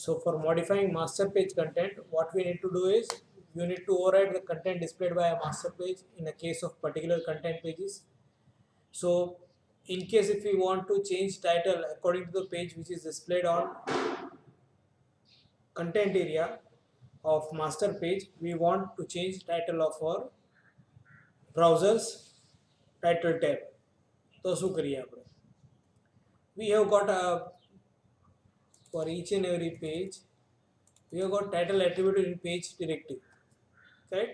So for modifying master page content, what we need to do is you need to override the content displayed by a master page in the case of particular content pages. So in case if we want to change title according to the page which is displayed on content area of master page, we want to change title of our browser's title tab. તો શું કરીએ આપણે? We have got a for each and every page we have got title attribute in page directive, right?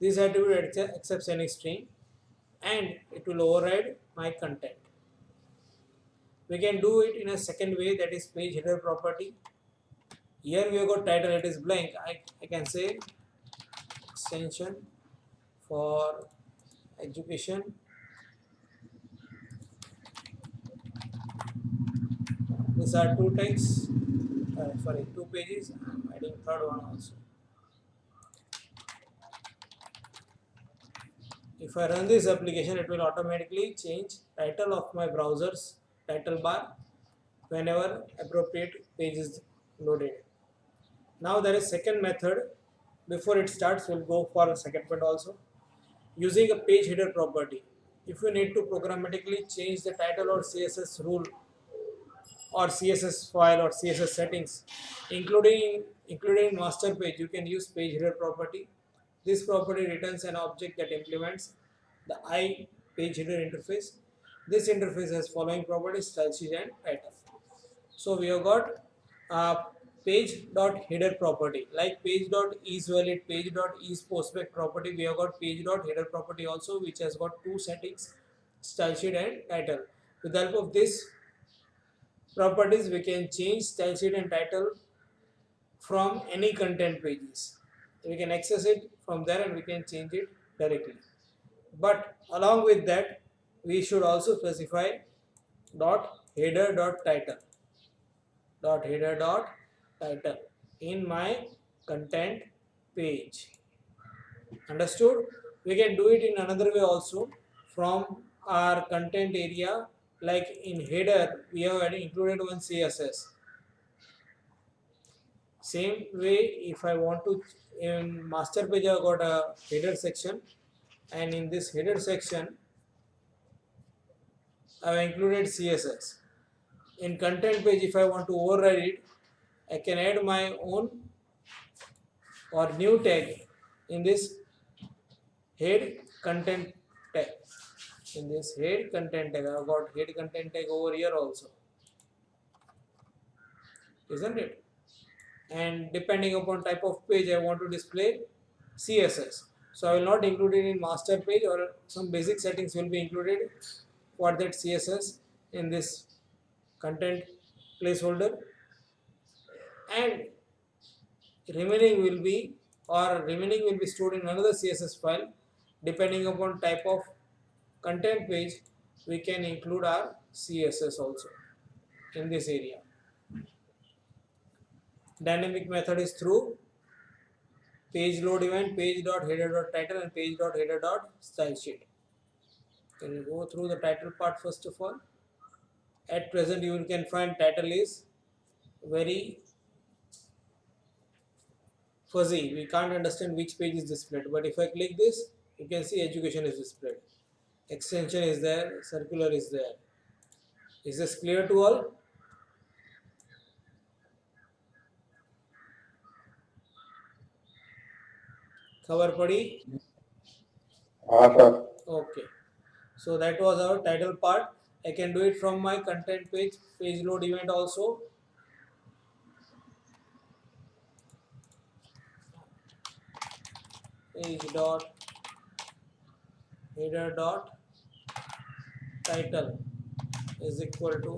This attribute accepts any string and it will override my content. We can do it in a second way, that is page header property. Here we have got title, it is blank. I can say extension for education these are two texts, two pages. I'm adding third one also. If I run this application, it will automatically change title of my browser's title bar whenever appropriate page is loaded. Now there is second method. Before it starts, we'll go for a second point also. Using a page header property, if you need to programmatically change the title or CSS rule or CSS file or CSS settings, including master page, you can use page header property. This property returns an object that implements the page header interface. This interface has following properties: style sheet and title. So we have got page.header property, like page.isValid, page.isPostback property. We have got page.header property also, which has got two settings: style sheet and title. With the help of this properties, we can change style sheet and title from any content pages. We can access it from there and we can change it directly. But along with that, we should also specify .header.title in my content page. Understood? We can do it in another way also. From our content area, like in header, we have included one CSS. Same way, if I want to, in master page I got a header section, and in this header section I have included CSS. In content page, if I want to override it, I can add my own or new tag in this head content tag. In this head content tag, I have got head content tag over here also, isn't it? And depending upon type of page, I want to display CSS. So I will not include it in master page, or some basic settings will be included for that CSS in this content placeholder, and remaining will be stored in another CSS file. Depending upon type of content page, we can include our CSS also in this area. Dynamic method is through page load event, page.header.title and page.header.style sheet. Can you go through the title part first of all? At present, you can find title is very fuzzy. We can't understand which page is displayed. But if I click this, you can see education is displayed. Extension is there, circular is there. Is this clear to all? खबर पड़ी? Okay. So that was our title part. I can do it from my content page load event also. Page dot header dot title is equal to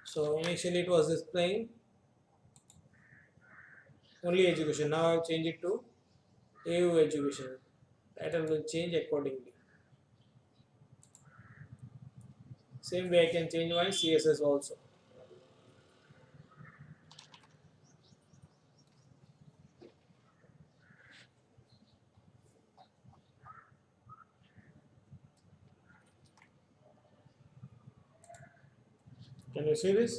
so initially it was displaying only education. Now I have changed it to AU education. Title will change accordingly. Same way I can change my CSS also. Can you see this?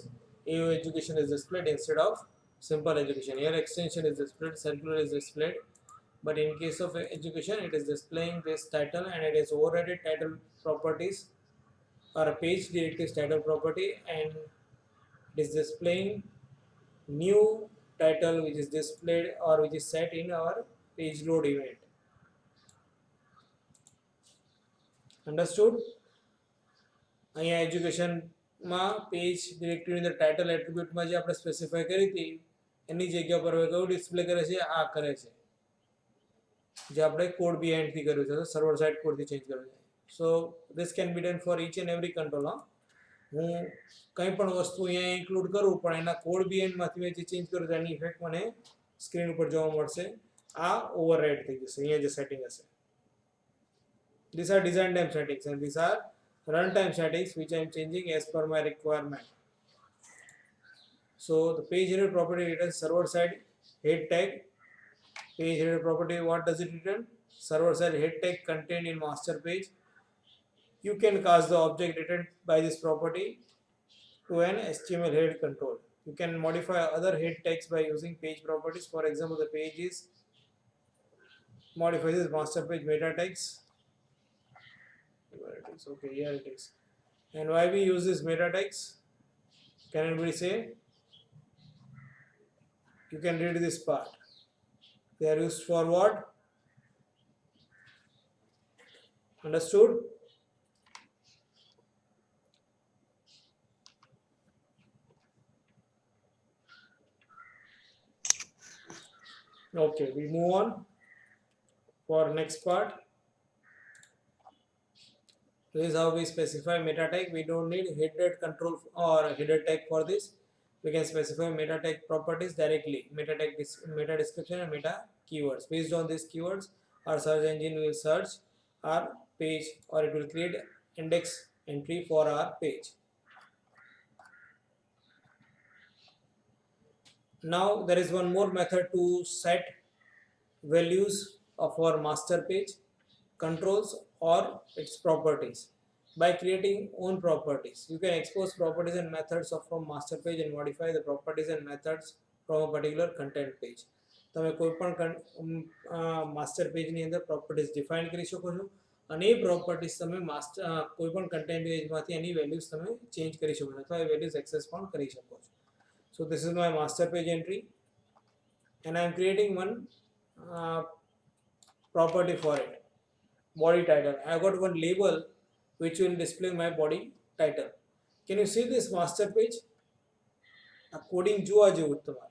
AU education is displayed instead of simple education. Here extension is displayed, circular is displayed. But in case of education, it is displaying this title and it is overridden title properties or a page directives title property, and it is displaying new title which is displayed or which is set in our page load event. Understood? અહીંયા એજ્યુકેશનમાં page ડિરેક્ટરીની અંદર title એટ્રીબ્યુટમાં જે આપણે specify કરી હતી એની જગ્યા પર હવે કયું ડિસ્પ્લે કરે છે? આ કરે છે, જે આપણે કોડ બિહાઇન્ડથી કર્યું છે, સર્વર સાઇડ કોડથી ચેન્જ કર્યું છે. So this can be done for each and every control. હું કંઈ પણ વસ્તુ અહીંયા ઇન્ક્લુડ કરું પણ એના કોડ બિહાઇન્ડમાંથી મેં જે ચેન્જ કર્યું છે એની ઇફેક્ટ મને સ્ક્રીન ઉપર જોવા મળશે. આ ઓવરરાઇડ થઈ જશે અહીંયા જે સેટિંગ હશે. These are design time settings and these are runtime settings which I am changing as per my requirement. So the page header property returns server side head tag. Page header property, what does it return? Server side head tag contained in master page. You can cast the object returned by this property to an HTML head control. You can modify other head tags by using page properties. For example, the page is modifies this master page meta tags. Where it is? Okay, here it is. And why we use this meta tags? Can anybody say? You can read this part. They are used for what? Understood? Okay, we move on for next part. This is how we specify meta tag. We don't need header control or header tag for this. We can specify meta tag properties directly. Meta tag meta description and meta keywords. Based on these keywords, our search engine will search our page or it will create index entry for our page. Now there is one more method to set values of our master page controls or its properties by creating own properties. You can expose properties and methods from master page and modify the properties and methods from a particular content page. તમે કોઈ પણ master પેજની અંદર properties define કરી શકો છો અને એ properties તમે કોઈ પણ કન્ટેન્ટ પેજમાંથી એની વેલ્યુઝ તમે ચેન્જ કરી શકો છો અથવા એ વેલ્યુઝ એક્સેસ પણ કરી શકો છો. So this is my master page entry and I am creating one property for it. Body title. I got one label which will display my body title. Can you see this master page? A coding જોવા જેવું તમારે.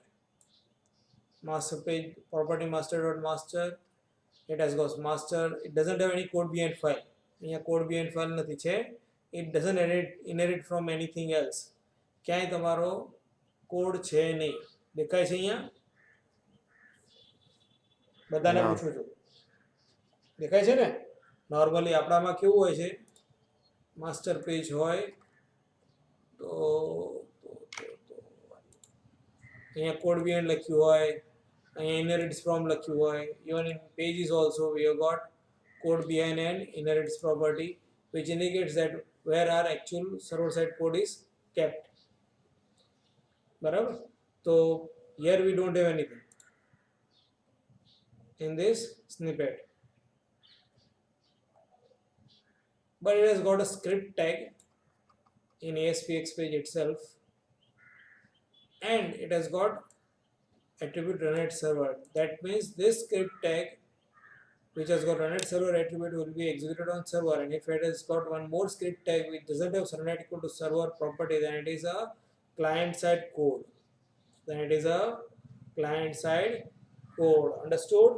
Master page property master.master. It has got master. It doesn't have any code behind file. અહીંયા code behind file નથી છે. It doesn't inherit from anything else. ક્યાંય તમારો code છે નહીં. દેખાય છે અહીંયા? બધાને પૂછું છું. દેખાય છે ને? નોર્મલી આપણામાં કેવું હોય છે? માસ્ટર પેજ હોય તો અહીંયા કોડ બિહાઇન્ડ લખ્યું હોય, અહીંયા inherits from લખ્યું હોય. Even in pages also we have got code behind and inherits property which indicates that where our actual server side code is kept. બરાબર? So here we don't have anything in this snippet. But it has got a script tag in ASPX page itself and it has got attribute runAt server. That means this script tag which has got runAt server attribute will be executed on server, and if it has got one more script tag which doesn't have runAt equal to server property, then it is a client side code. Then it is a client side code. Understood?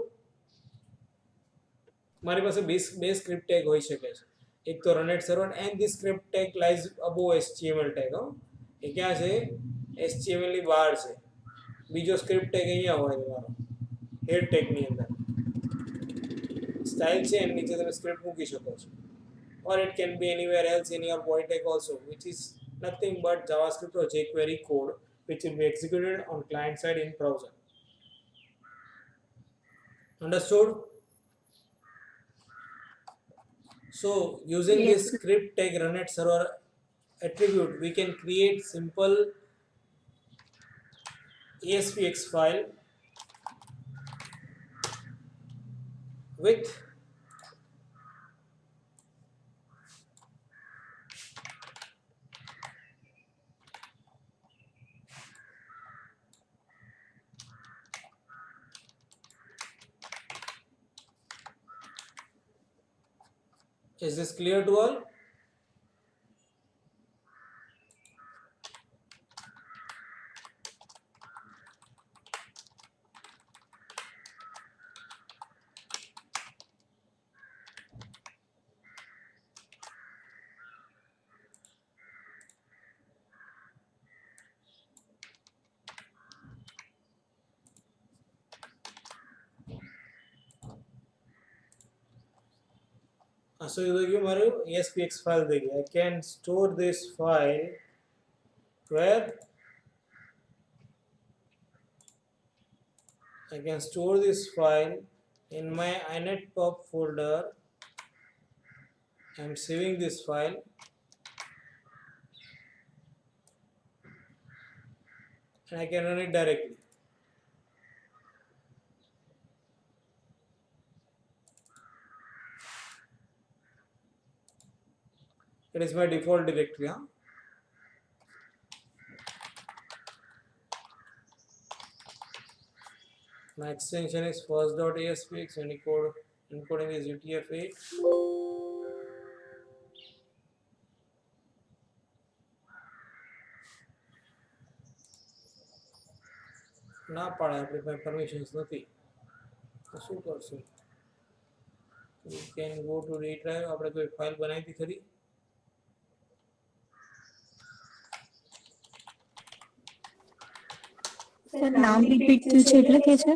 મારી પાસે બે script tag હોઈ શકે છે. એક તો runAt server and this script tag lies above HTML tag. એ ક્યાં છે? HTML ની બહાર છે. બીજો સ્ક્રિપ્ટ ટેગ અહીંયા હોય તમારો હેડ ટેગની અંદર સ્ટાઇલ છે એની નીચે તમે સ્ક્રિપ્ટ મૂકી શકો છો. Or it can be anywhere else in your body tag also, which is nothing but JavaScript or jQuery code which will be executed on client side in browser. Understood? So using this script tag runAt server attribute, we can create simple ASPX file with is this clear to all? So you maru ASPX file degi. I can store this file where I can store this file in my inetpub folder. I am saving this file and I can run it directly. It is my default directory. My extension is first.aspx and encoding is UTF-8. ના પાડે આપણે પાસે permissions નથી તો શું કરશું? We can go to retry. આપણે કોઈ ફાઇલ બનાવી હતી ખરી? સર નામ રિપીટ થયું છે એટલે કે છે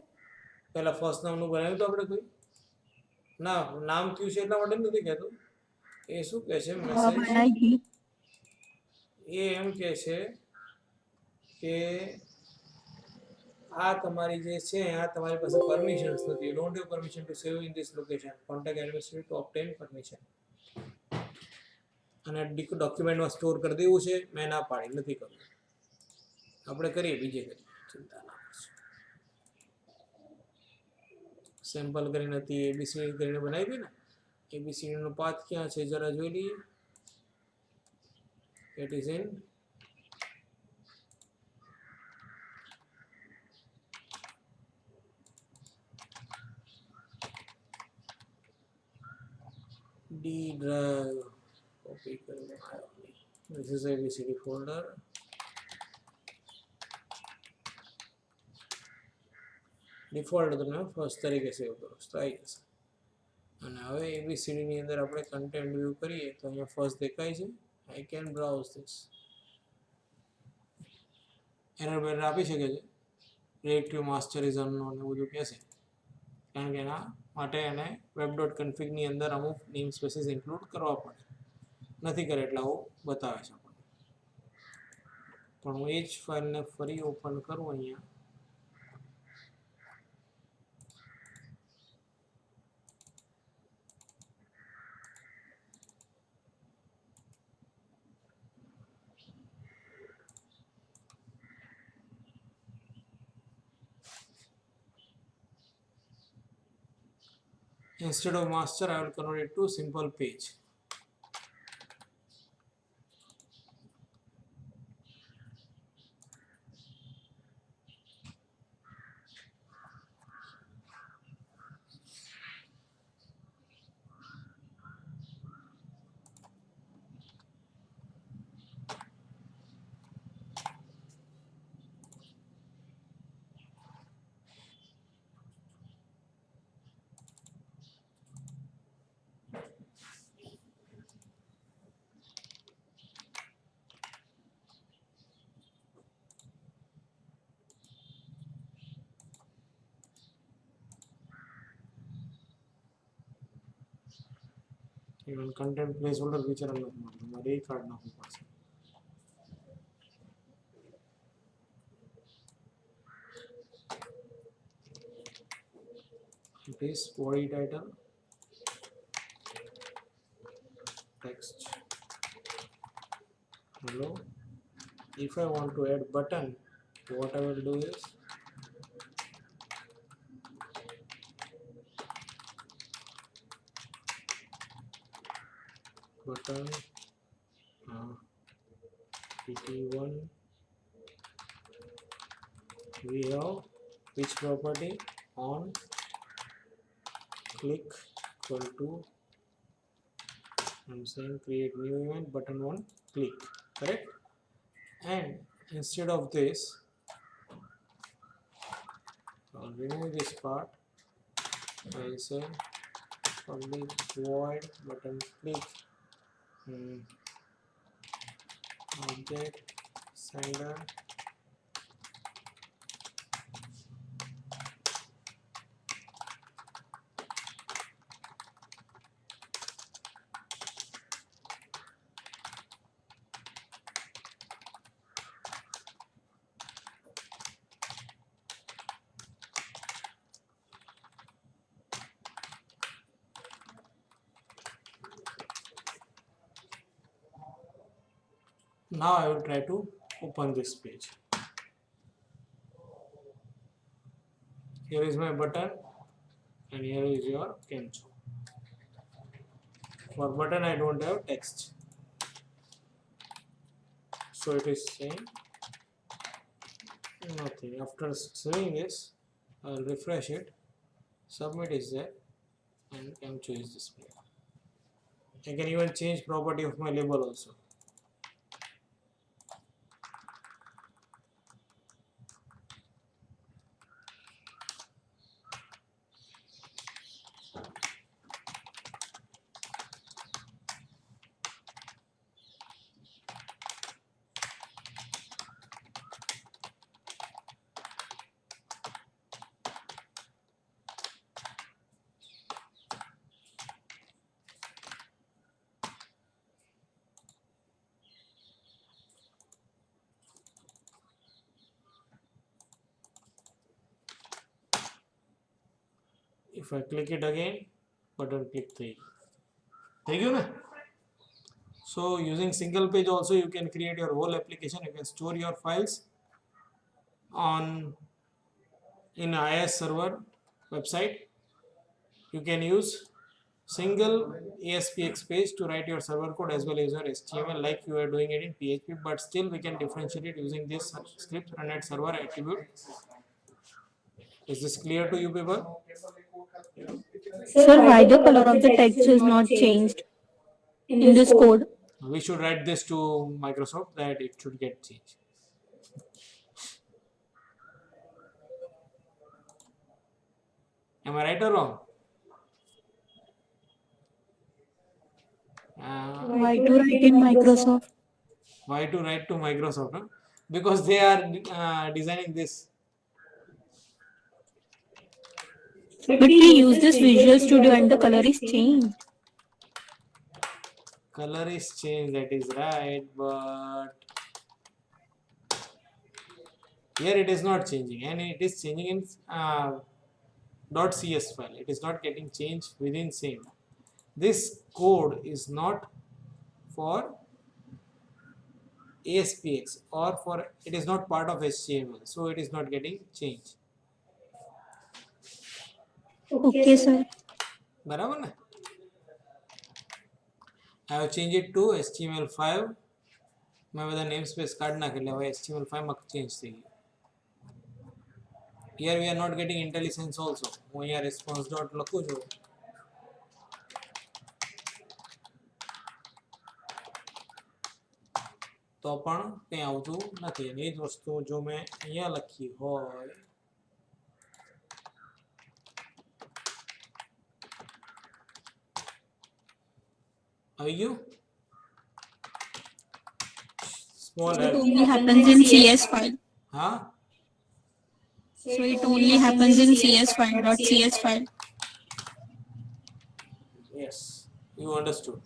પહેલા ફર્સ્ટ નામનું બનાવ્યું તો આપણે કોઈ ના નામ થયું છે એટલા માટે નથી કહેતો. એ શું કહે છે મેસેજ? બનાવી એ એમ કહે છે કે આ તમારી જે છે આ તમારી પાસે પરમિશન્સ નથી. You don't have permission to save in this location. Contact administrator to obtain permission. અને ડોક્યુમેન્ટમાં સ્ટોર કરી દેવું છે. મેં ના પાડી નથી કરવું. આપણે કરીએ બીજે કરીએ ચિંતા ના કરશો. સેમ્પલ કરીને હતી એબીસીડી કરીને બનાવી હતી ને એબીસીડી નો પાથ ક્યાં છે જરા જોઈ લઈએ. It is in D drive. Copy करना है. This is ABCD folder. Default તમે ફર્સ્ટ તરીકે સેવ કરો તો આવી જશે. અને હવે ABCD ની અંદર આપણે કન્ટેન્ટ વ્યૂ કરીએ તો અહીંયા ફર્સ્ટ દેખાય છે. I can browse this. Error bearer આપી શકે છે. ડિરેક્ટરી માસ્ટર ઇઝ અનનોન ને બધું કહેશે. કારણ કે એના માટે એને web.config ની અંદર અમુક નેમ સ્પેસીસ ઇન્ક્લુડ કરવા પડે. નથી કરે એટલે આવું બતાવે છે આપણને. પણ હું એ જ ફાઇલને ફરી ઓપન કરું અહીંયા instead of master I will convert it to simple page. Even content placeholder feature अलग मतलब हमारे ही काटना होगा. It is body title, text, hello. If I want to add button, what I will do is button pt1. We have which property? On click equal to, I'm saying create new event button on click, correct? And instead of this, I'll remove this part. I say public void button click object sender Now I will try to open this page. Here is my button and here is your Kencho. For button I don't have text, so it is saying nothing. After saying this, I will refresh it. Submit is there and Kencho is displayed. I can even change property of my label also. If I click it again, button click 3. Thank you. So using single page also you can create your whole application. You can store your files on in IIS server website. You can use single ASPX page to write your server code as well as your HTML like you are doing it in PHP, but still we can differentiate it using this script run at server attribute. Is this clear to you people? Sir, why the color of the text is not changed in this code? We should write this to Microsoft that it should get changed. Am I right or wrong? Why to write in Microsoft? Why to write to Microsoft? Huh? Because they are designing this. But we use this Visual Studio and the color is changed. Color is changed, that is right, but here it is not changing and it is changing in .cs file. It is not getting changed within same. This code is not for ASPX or for, it is not part of HTML, so it is not getting changed. Okay, sir. बराबर ना? I have changed it to HTML5. मैं બધા namespace કાઢ નાખેલા હવે HTML5 માં change થઈ ગયું. Here we are not getting IntelliSense also. હું અહીંયા response dot લખું છું. તો પણ કંઈ આવતું નથી અને એ જ વસ્તુ જો મેં અહીંયા લખી હોય આવી ગયું. Small It help. only happens in CS file. Huh? So it only happens in CS file, not CS file. Yes, you understood.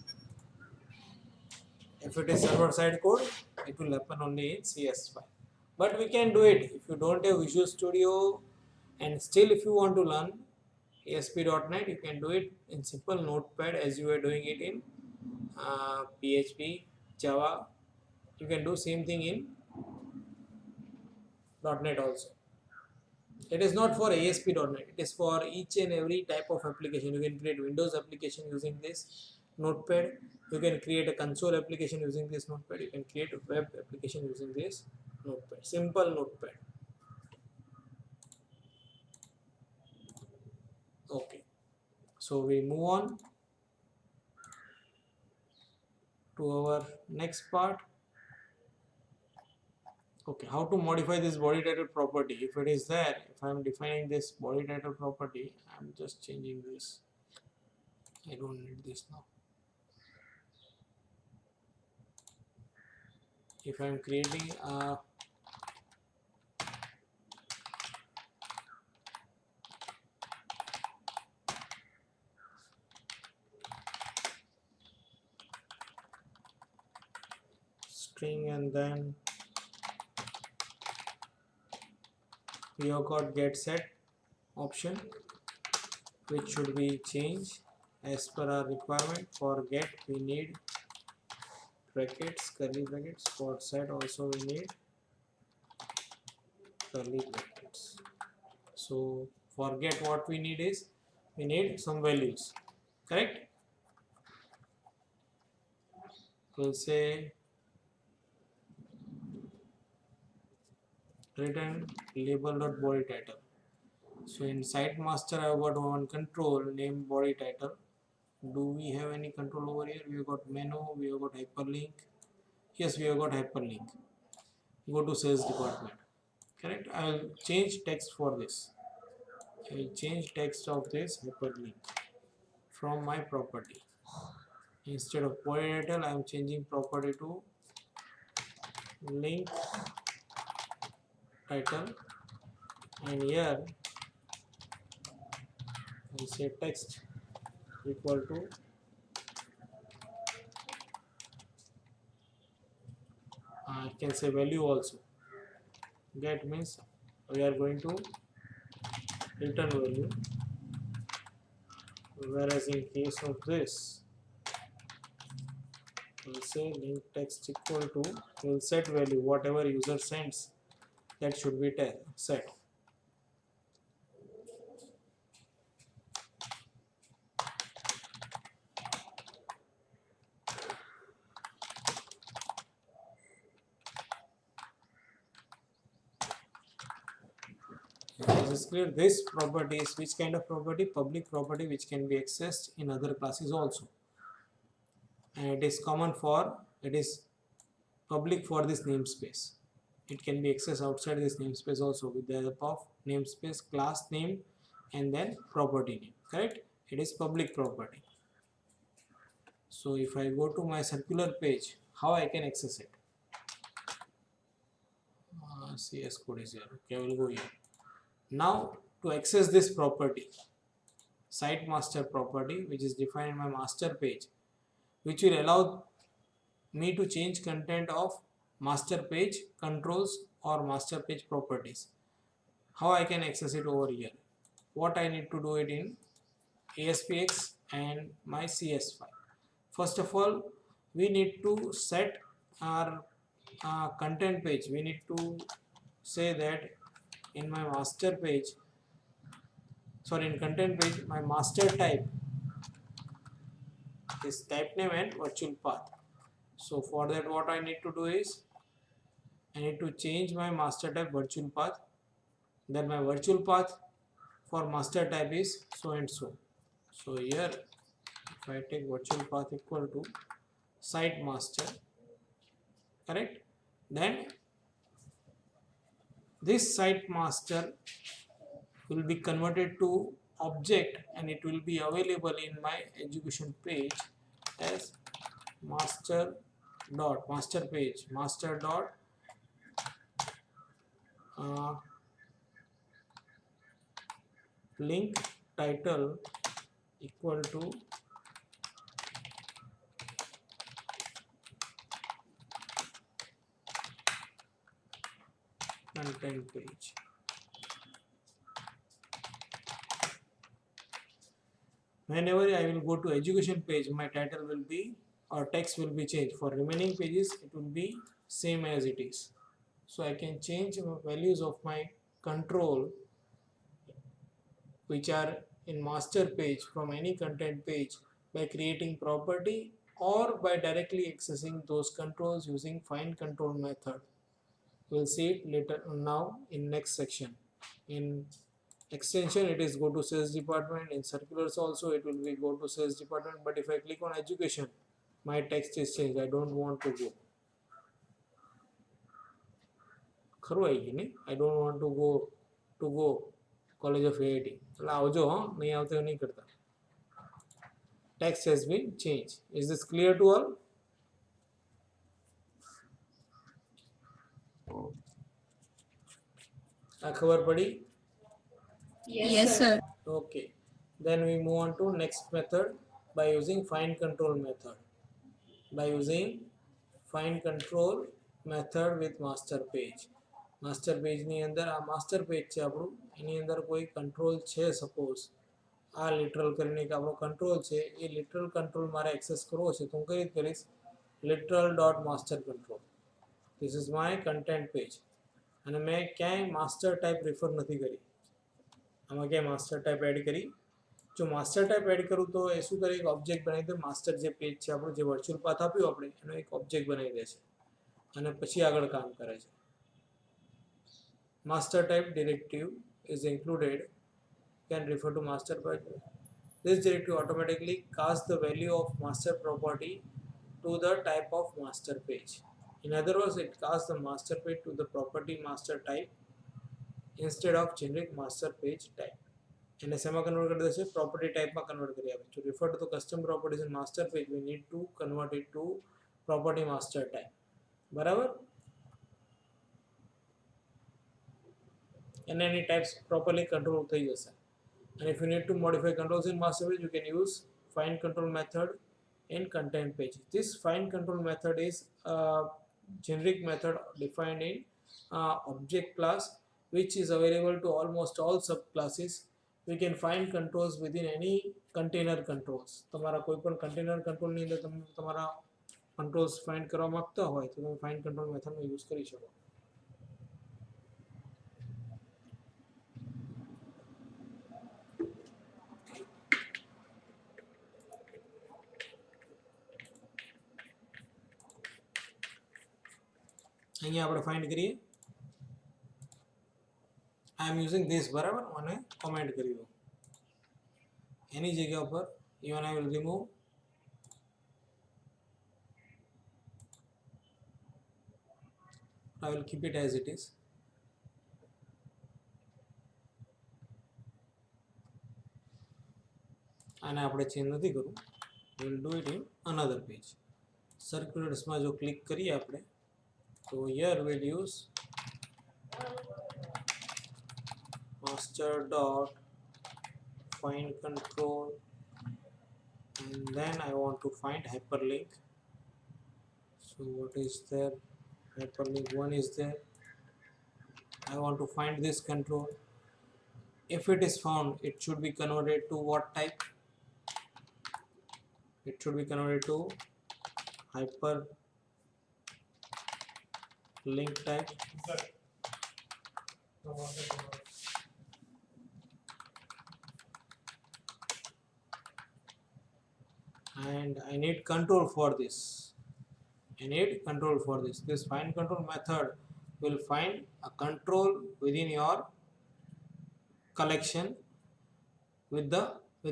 If it is server side code, it will happen only in CS file. But we can do it if you don't have Visual Studio and still if you want to learn ASP.NET, you can do it in simple Notepad as you are doing it in PHP, Java You can do same thing in .NET also. It is not for ASP.NET. It is for each and every type of application. You can create Windows application using this Notepad. You can create a console application using this Notepad. You can create a web application using this Notepad. Simple Notepad. Okay. So we move on to our next part. Okay, how to modify this body title property? If it is there, if I am defining this body title property, I am just changing this. I don't need this now. If I am creating a string and then we have got get set option, which should be changed as per our requirement. For get we need brackets, curly brackets. For set also we need curly brackets. So for get what we need is we need some values, correct? We'll say return label.body title. So in site master I have got one control name body title. Do we have any control over here? We have got menu, we have got hyperlink. Yes, we have got hyperlink. Go to sales department, correct? I will change text for this. I will change text of this hyperlink from my property. Instead of body title I am changing property to link title, and here I will say text equal to I can say value also. Get means we are going to return value, whereas in case of this we'll say link text equal to, we'll set value whatever user sends, that should be set. This is clear. This property is which kind of property? Public property, which can be accessed in other classes also, and it is common for, it is public for this namespace. It can be accessed outside this namespace also with the help of namespace, class name, and then property name, correct? It is public property. So if I go to my circular page, how I can access it? CS code is here. Okay, I will go here. Now to access this property, site master property, which is defined in my master page, which will allow me to change content of master page controls or master page properties. How I can access it over here? What I need to do it in ASPX and my CS file. First of all, we need to set our content page. We need to say that in my master page, sorry, in content page, my master type is type name and virtual path. So for that, what I need to do is I need to change my master type virtual path. Then my virtual path for master type is so and so. So here, if I take virtual path equal to site master, correct? Then this site master will be converted to object, and it will be available in my education page as master page link title equal to content page. Whenever I will go to education page, my title will be or text will be changed. For remaining pages, it will be same as it is. So I can change values of my control which are in master page from any content page by creating property or by directly accessing those controls using find control method. We'll see it later now in next section. In extension it is go to sales department. In circulars also it will be go to sales department, but if I click on education my text is changed. I don't want to go. ખરું આવી ગયું ને I don't want to go College of AIT. એટલે આવજો હા, નહીં આવતો એવું નહીં કરતા. Text has been changed. Is this clear to all? આ ખબર પડી? Yes, sir. Okay. Then we move on to next method by using find control method. By using find control method with master page. Master પેજની અંદર આ master page છે આપણું, એની અંદર કોઈ કંટ્રોલ છે સપોઝ આ લિટરલ કરીને એક આપણો કંટ્રોલ છે, એ લિટરલ કંટ્રોલ મારે એક્સેસ કરવો છે તો હું કઈ રીતે કરીશ? Literal dot master control. This is my content page અને મેં ક્યાંય માસ્ટર ટાઈપ રિફર નથી કરી. આમાં ક્યાંય માસ્ટર ટાઈપ એડ કરી? જો માસ્ટર ટાઈપ એડ કરું તો એ શું કરે? એક ઓબ્જેક્ટ બનાવી દે. માસ્ટર જે પેજ છે આપણું, જે વર્ચ્યુઅલ પાથ આપ્યું આપણે, એનો એક ઓબ્જેક્ટ બનાવી દે છે અને પછી આગળ કામ કરે છે. Master type directive is included, can refer to master page. This directive automatically casts the value of master property to the type of master page. In other words, it casts the master page to the property master type instead of generic master page type. And શેમાં convert કરી દેશે? Property ટાઈપમાં convert કરી આપે. To refer to the custom properties in master page, we need to convert it to property master type. બરાબર? and any types properly control થઈ જશે. And if you need to modify controls in master page, you can use find control method in content page. This find control method is a generic method defined in object class which is available to almost all subclasses. We can find controls within any container controls. તમારા કોઈ પણ container control ની અંદર તમે તમારા controls find કરવા માંગતા હોય તો તમે find control method નો use કરી શકો. અહીંયા આપણે ફાઇન્ડ કરીએ. આઈ એમ યુઝિંગ ધીસ, બરાબર, અને કોમેન્ટ કરી દો. એની જગ્યા ઉપર even I will remove I will keep it as it is. આને આપણે ચેન્જ નથી કરવું. We will do it in another page. Circularsમાં જો ક્લિક કરીએ આપણે so here we'll use master dot find control and then I want to find hyperlink. So what is there? Hyperlink 1 is there. I want to find this control. If it is found, it should be converted to what type? It should be converted to hyperlink type. And I need control for this. This find control method will find a control within your collection with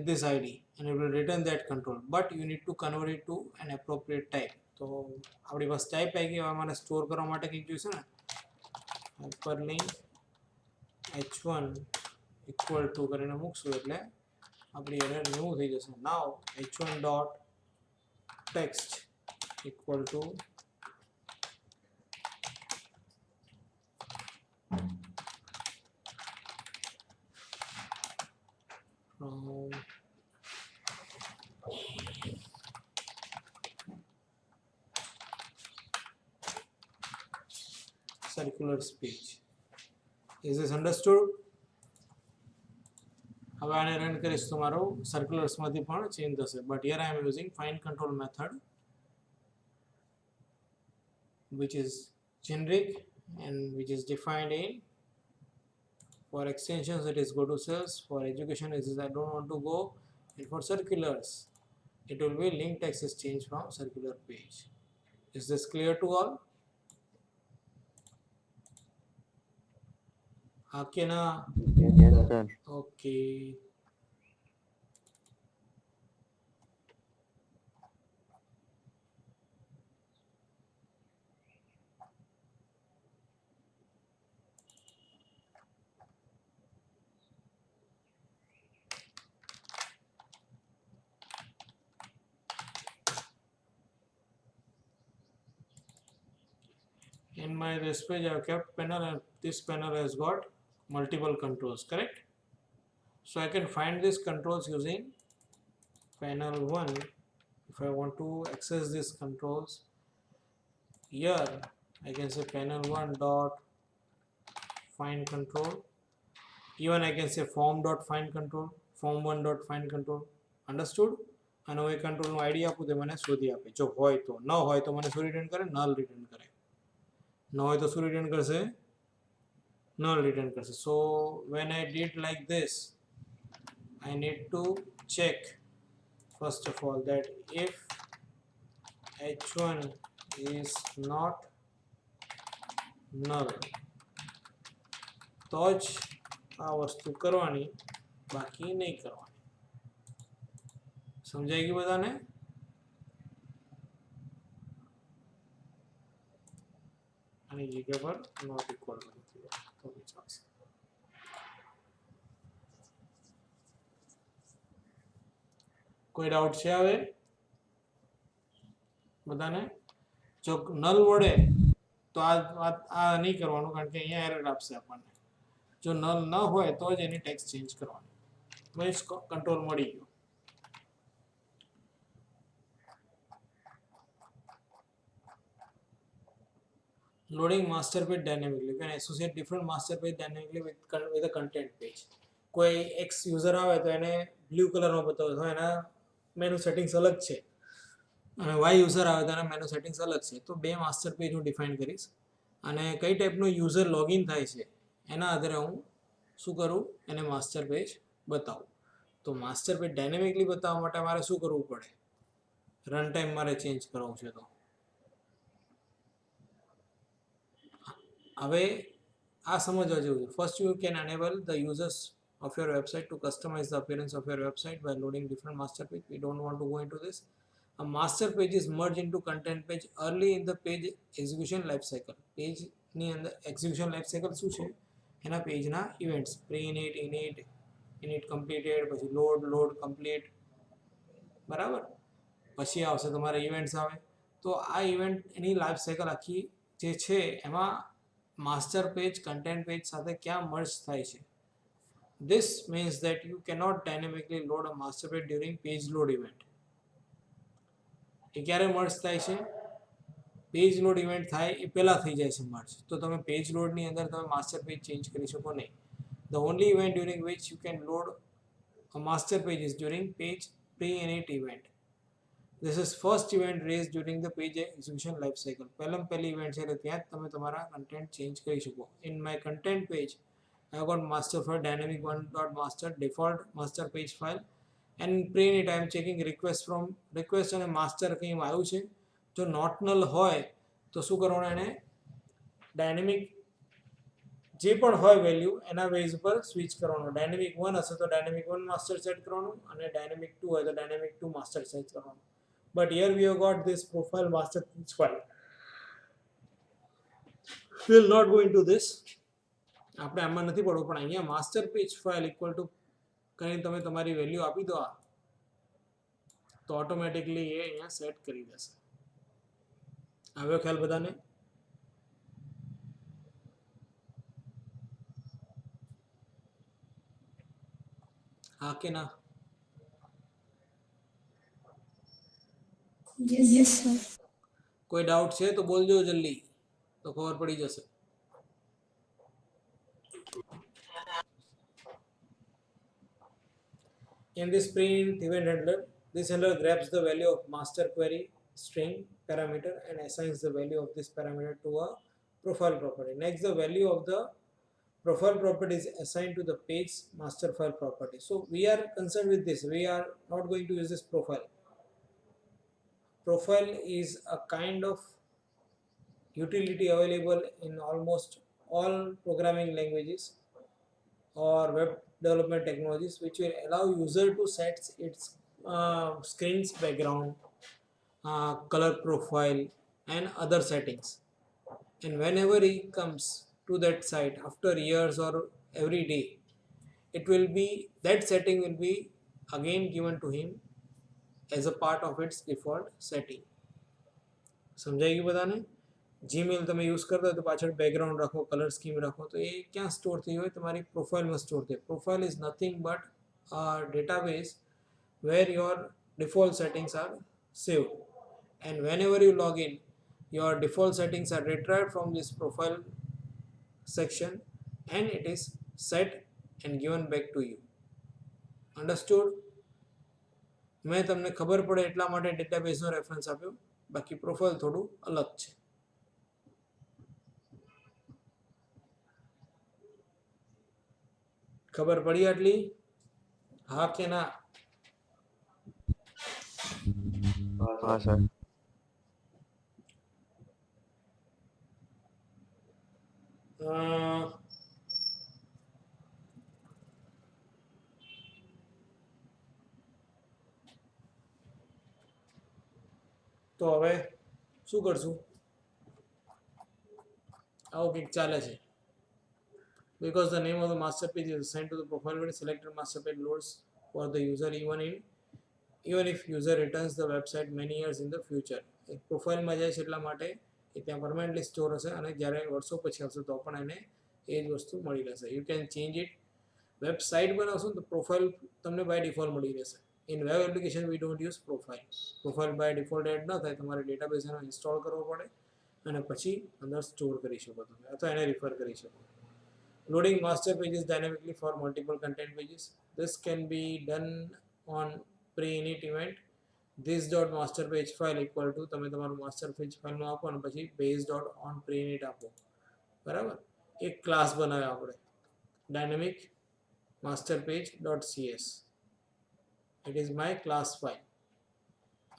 this ID and it will return that control, but you need to convert it to an appropriate type. So આપણી પાસે type આવી ગઈ. અમારે store કરવા માટે કંઈક જોઈશે ને, hyperlink h1 equal to કરીને મૂકશું એટલે આપણી એરર રિમૂવ થઈ જશે. Now h1 dot text equal to circular speech. Is this understood? હવે આને રન કરીશ તો મારો circularsમાંથી પણ ચેન્જ થશે, but here I am using find control method. which is generic and which is defined in, for extensions it is go to sales, for education it is I don't want to go, and for circulars it will be link text is changed from circular page. Is this clear to all? Okay na? Yes, sir. Okay. In my this page I have kept panel, and this panel has got multiple controls, correct? So I can find these controls using panel 1. If I want to access these controls here, I can say panel 1 dot find control. Even I can say form dot find control, form 1 dot find control. Understood? અને હવે કંટ્રોલનો ID આપું તો મને શોધી આપે. જો હોય તો, ન હોય તો મને શું રિટર્ન કરે? નલ રિટર્ન કરે. ન હોય તો શું રિટર્ન કરશે? null return કરશે. So when I did like this, I need to check first of all that if h1 is not null, તો જ આ વસ્તુ કરવાની, બાકી નહીં કરવાની. સમજાઈ ગયું બધાને? આની જગ્યા પર નોટ ઇક્વલ તો બી ચાલશે. કોઈ ડાઉટ છે હવે બધાને? જો નલ વડે તો આ નહીં કરવાનું, કારણ કે અહીંયા એરર આપશે આપણને. જો નલ ન હોય તો જ એની ટેક્સ્ટ ચેન્જ કરવાની. મીન્સ કંટ્રોલ મળી ગયો. Loading master page dynamically. You can associate different master page dynamically with a content page. કોઈ X યુઝર આવે તો એને બ્લુ કલરમાં બતાવે તો એના મેનુ સેટિંગ્સ અલગ છે, અને Y યુઝર આવે તો એના મેનુ સેટિંગ્સ અલગ છે. તો બે માસ્ટર પેજ હું ડિફાઇન કરીશ, અને કઈ ટાઈપનો યુઝર લોગિન થાય છે એના આધારે હું શું કરું, એને માસ્ટર પેજ બતાવું. તો માસ્ટર પેજ ડાયનેમિકલી બતાવવા માટે મારે શું કરવું પડે? રન ટાઈમ મારે ચેન્જ કરવું છે. તો હવે આ સમજવા જેવું છે. First you can enable the users of your website to customize the appearance of your website by loading different master page. We don't want to go into this. A master page is merged into content page early in the page execution life cycle. Page ની અંદર execution life cycle શું છે? એના પેજના events, pre init, init completed, પછી load complete, બરાબર? પછી આવશે તમારા ઇવેન્ટ્સ આવે. તો આ ઇવેન્ટ એની લાઈફ સાયકલ આખી જે છે એમાં માસ્ટર પેજ કન્ટેન્ટ પેજ સાથે ક્યાં મર્જ થાય છે. This means that you cannot dynamically load a master page during page load event. એ ક્યારે મર્જ થાય છે? પેજ લોડ ઇવેન્ટ થાય એ પહેલાં થઈ જાય છે મર્જ. તો તમે પેજ લોડની અંદર તમે માસ્ટર પેજ ચેન્જ કરી શકો નહીં. The only event during which you can load a master page is during page pre-init event. This is first event raised during the page execution life cycle. પહેલી event છે એટલે ત્યાં જ તમે તમારા કન્ટેન્ટ ચેન્જ કરી શકો. In my content page I have got master file dynamic one.master default master page file, and pre-init I am checking request અને master કંઈ આવ્યું છે. જો not null હોય તો શું કરવાનું, એને ડાયનેમિક જે પણ હોય વેલ્યુ એના બેઝ ઉપર સ્વિચ કરવાનું. ડાયનેમિક 1 હશે તો ડાયનેમિક 1 માસ્ટર સેટ કરવાનું, અને ડાયનેમિક 2 હોય તો ડાયનેમિક 2 માસ્ટર સેટ કરવાનું. But here we have got this profile master page file. We will not go into this. આપણે આમાં નથી પડવું, પણ અહીંયા master page file equal to કરીને તમે તમારી વેલ્યુ આપી દો તો ઓટોમેટિકલી એ અહીંયા સેટ કરી દેશે. આવ્યો ખ્યાલ બધાને? હા કે ના? Yes, sir. કોઈ ડાઉટ છે તો બોલજો જલ્દી, તો ખબર પડી જશે. In this pre-init event handler, this handler grabs the value of master query string parameter and assigns the value of this parameter to a profile property. Next, the value of the profile property is assigned to the page master file property. So we are concerned with this. We are not going to use this profile. Profile is a kind of utility available in almost all programming languages or web development technologies, which will allow user to set its screen's background, color profile and other settings. And whenever he comes to that site after years or every day, it will be that setting will be again given to him as a part of its default setting. સમજાઈ ગયું બધાને? Gmail તમે use કરતા હોય તો પાછળ background રાખો, colour scheme રાખો, તો એ ક્યાં સ્ટોર થઈ હોય? તમારી પ્રોફાઇલમાં સ્ટોર થાય. Profile is nothing but database where your default settings are saved, and whenever you log in, your default settings are retrieved from this profile section and it is set and given back to you. Understood? મેં તમને ખબર પડે એટલા માટે ડેટાબેઝનો reference આપ્યો, બાકી profile થોડું અલગ છે. ખબર પડી આટલી? હા કે ના? हाँ सर. તો હવે શું કરશું? આવું કંઈક ચાલે છે. Because the name of the master page is assigned to the profile when selected master page loads for the user even if user returns the website many years in the future. એક પ્રોફાઇલમાં જાય છે એટલા માટે એ ત્યાં permanently store હશે અને જ્યારે વર્ષો પછી આવશે તો પણ એને એ જ વસ્તુ મળી રહેશે. You can change it. Website બનાવશો તો પ્રોફાઇલ તમને બાય ડિફોલ્ટ મળી રહેશે. In web application we don't use profile. Profile by default add ન થાય, તમારે ડેટાબેઝ એનો ઇન્સ્ટોલ કરવો પડે અને પછી અંદર સ્ટોર કરી શકો તમે અથવા એને રિફર કરી શકો. Loading master pages dynamically for multiple content pages. This can be done on pre-init event. This.master page file equal to તમે તમારું master page file નું આપો અને પછી base.onPreinit આપો. બરાબર? એક ક્લાસ બનાવ્યો આપણે dynamic master page.cs. It is my class file.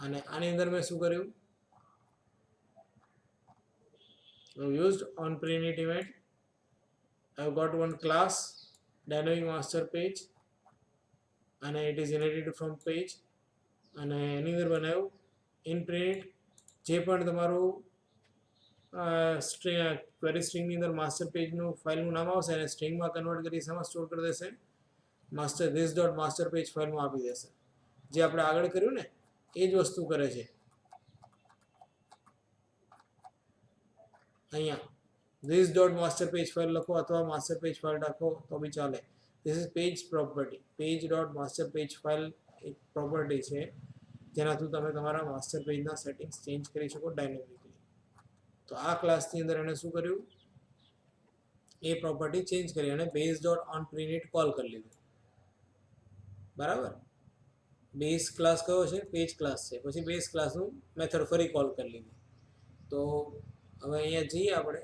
અને આની અંદર મેં શું કર્યું? I used onPreinit event. I've got one class dynamic master page and it is inherited from page અને એની અંદર બનાવ્યું in print જે પણ તમારું ક્વેરી સ્ટ્રિંગની અંદર માસ્ટર પેજનું ફાઇલનું નામ આવશે અને સ્ટ્રિંગમાં કન્વર્ટ કરી શેમાં સ્ટોર કરી દેશે? this.master page ફાઇલમાં આપી દેશે. જે આપણે આગળ કર્યું ને એ જ વસ્તુ કરે છે અહીંયા. this.master page file લખો અથવા master page file રાખો તો બી ચાલે. this is page property. page.master page file એક પ્રોપર્ટી છે જેનાથી તમે તમારા માસ્ટર પેજના સેટિંગ્સ ચેન્જ કરી શકો ડાયનેમિકલી. તો આ ક્લાસની અંદર એને શું કર્યું? એ પ્રોપર્ટી ચેન્જ કરી અને base.onPreinit કોલ કરી લીધું. બરાબર? બેઝ ક્લાસ કયો છે? પેજ ક્લાસ છે. પછી બેઝ ક્લાસનું મેથડ ફરી કોલ કરી લીધી. તો હવે અહીંયા જઈએ આપણે.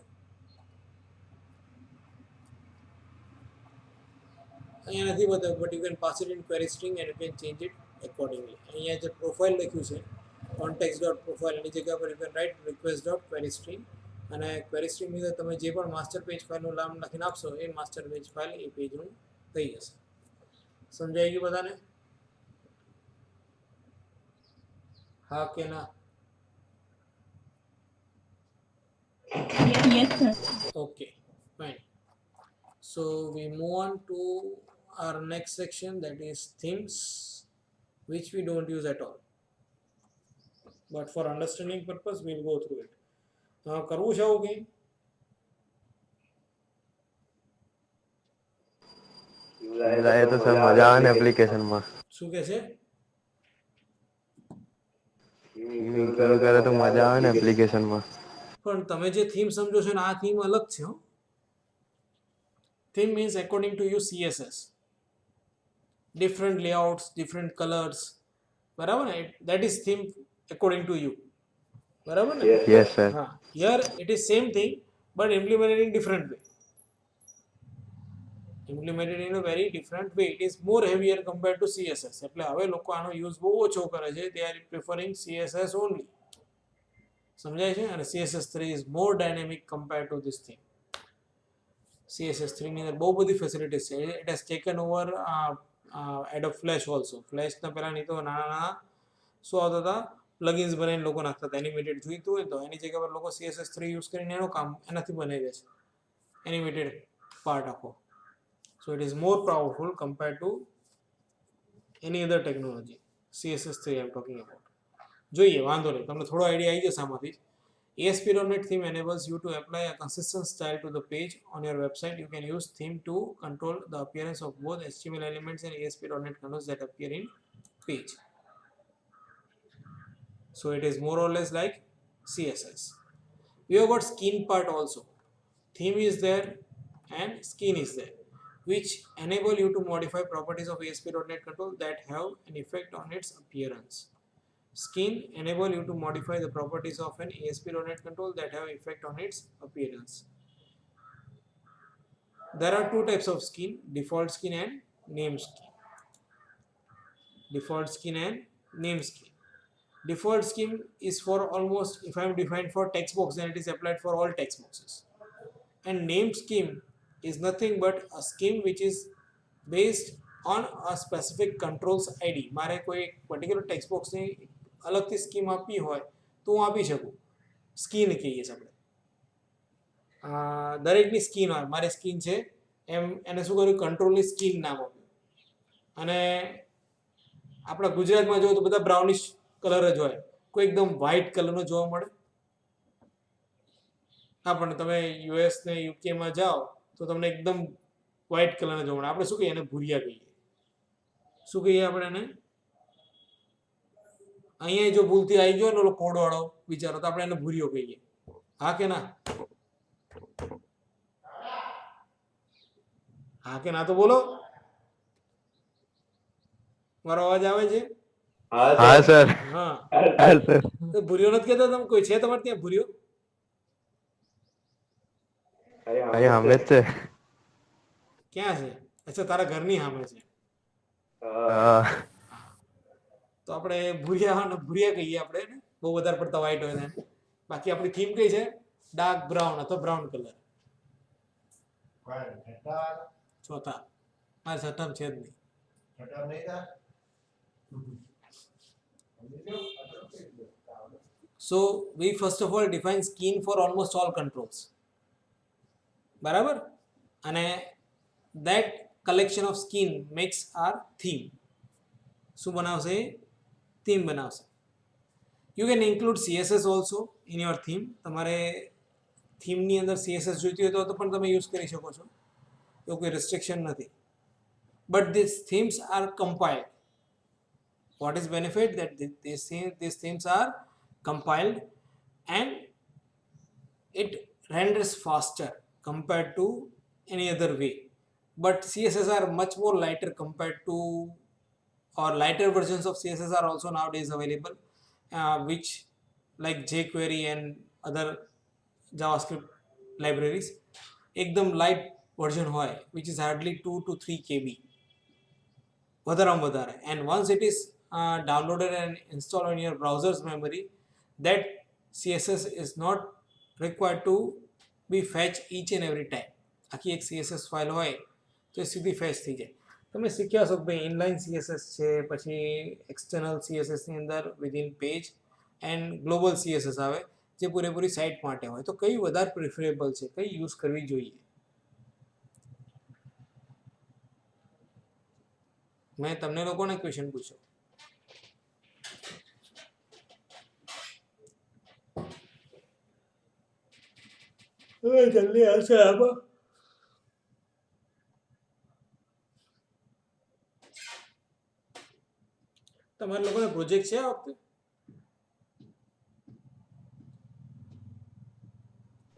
અહીંયા નથી બતાવ્યું but you can pass it in query string and you can change it accordingly. અહીંયા જે પ્રોફાઇલ લખ્યું છે context.profile એની જગ્યા પર you can write request.query string અને ક્વેરી સ્ટ્રિંગની અંદર તમે જે પણ માસ્ટર પેજ ફાઇલનું નામ લખીને આપશો એ માસ્ટર પેજ ફાઇલ એ પેજનું થઈ જશે. સમજાઈ ગયું બધાને? હા કે ના? Yes, sir. Okay, fine. So we move on to our next section, that is themes, which we don't use at all. But for understanding purpose, we'll go through it. કરવું છે આવું કંઈ? એ તો સર મજા આવે ને એપ્લિકેશનમાં. શું કહે છે? કરું કરે તો મજા આવે ને એપ્લિકેશનમાં. પણ તમે જે થીમ સમજો છો ને આ થીમ અલગ છે. Theme means according to you CSS. Different layouts, different colors. બરાબર ને? That is theme according to you. બરાબર ને? Yes, sir. હા, here it is same thing but implemented in different way. Implemented in a very different way. It is more heavier compared to CSS. એટલે હવે લોકો આનો use બહુ ઓછો કરે છે. They are preferring CSS only. સમજાય છે? અને CSS3 is more dynamic compared to this thing. CSS3 ની અંદર બહુ બધી ફેસિલિટીઝ છે. It has taken over Adobe Flash also. Flash ના પહેલા નહીં તો નાના શું આવતા હતા, પ્લગઇન્સ બનાવીને લોકો નાખતા હતા. એનિમેટેડ જોઈતું હોય તો એની જગ્યા પર લોકો CSS3 યુઝ કરીને એનું કામ એનાથી બનાવી દે છે, એનિમેટેડ પાર્ટ આખો. So it is more powerful compared to any other technology. CSS3 I am talking about. જોઈએ, વાંધો નહીં, તમને થોડો આઈડિયા આવી જશે આમાંથી. ASP.NET theme enables you to apply a consistent style to the page on your website. You can use theme to control the appearance of both HTML elements and ASP.NET controls that appear in page. So it is more or less like CSS. We have got skin part also. Theme is there and skin is there, which enable you to modify properties of ASP.NET Control that have an effect on its appearance. Skin enable you to modify the properties of an ASP.NET Control that have effect on its appearance. There are two types of skin: default skin and name skin. Default skin and name skin. Default skin is for almost, if I am defined for text box, then it is applied for all text boxes. And name scheme is nothing but a scheme which is based on a specific controls ID. મારે કોઈ particular text બોક્સની અલગથી scheme આપવી હોય તો હું આપી શકું. સ્કીન કહીએ છીએ આપણે. દરેકની સ્કીન હોય, મારી સ્કીન છે એમ એને શું કર્યું, કંટ્રોલની સ્કીન નામ આપ્યું. અને આપણા ગુજરાતમાં જોવો તો બધા બ્રાઉનિશ કલર જ હોય, કોઈ એકદમ વ્હાઇટ કલરનો જોવા મળે. હા, પણ તમે યુએસ ને યુકેમાં જાઓ તો તમને એકદમ વ્હાઇટ કલરના જોવા મળે. આપણે શું કહીએ એને? ભૂરિયા કહીએ. શું કહીએ આપણે એને? અહીંયા જો ભૂલથી આવી ગયો ને ઓલો કોડવાળો વિચારો તો આપણે એને ભૂરિયો કહીએ. હા કે ના? હા કે ના તો બોલો. મારો અવાજ આવે છે? હા સર. હા, હા સર. તો ભૂરિયો નથી કહેતા તમે? કોઈ છે તમારે ત્યાં ભૂરિયો? અહીંયા અમે જ છે. ક્યાં છે? અચ્છા, તારા ઘરની સામે છે. હા. તો આપણે ભૂરિયા કહીએ આપણે એને, બહુ વધારે પડતા વ્હાઈટ હોય ને. બાકી આપણી થીમ કઈ છે? ડાર્ક બ્રાઉન અથવા બ્રાઉન કલર. ચોથા મારે છઠ્ઠામ છે જ નહીં. So we first of all define skin for almost all controls. બરાબર? અને that collection of skin makes our theme. શું બનાવશે? થીમ બનાવશે. You can include CSS also in your theme. તમારે થીમની અંદર CSS જોઈતી હોય તો પણ તમે યુઝ કરી શકો છો, તો કોઈ restriction નથી. But these themes are compiled. What is benefit? That these themes are compiled and it renders faster compared to any other way. But CSS are much more lighter compared to, or lighter versions of CSS are also nowadays available, which like jQuery and other JavaScript libraries. એકદમ light version હોય which is hardly 2 to 3 KB વધારેમાં વધારે. And once it is downloaded and installed on your browser's memory, that CSS is not required to be fetched each and every time. આખી એક CSS file હોય તો એ સીધી fetch થઈ જાય. તમે શીખ્યા છો કે ભાઈ ઇનલાઇન CSS છે, પછી એક્સટર્નલ CSSની અંદર within page and global CSS આવે જે પૂરેપૂરી સાઇટ માટે હોય. તો કઈ વધારે પ્રિફરેબલ છે, કઈ યુઝ કરવી જોઈએ? મેં તમને લોકોને ક્વેશ્ચન પૂછ્યો. જલ્દી આન્સર આપો. તમારા લોકોને પ્રોજેક્ટ છે આ વખતે?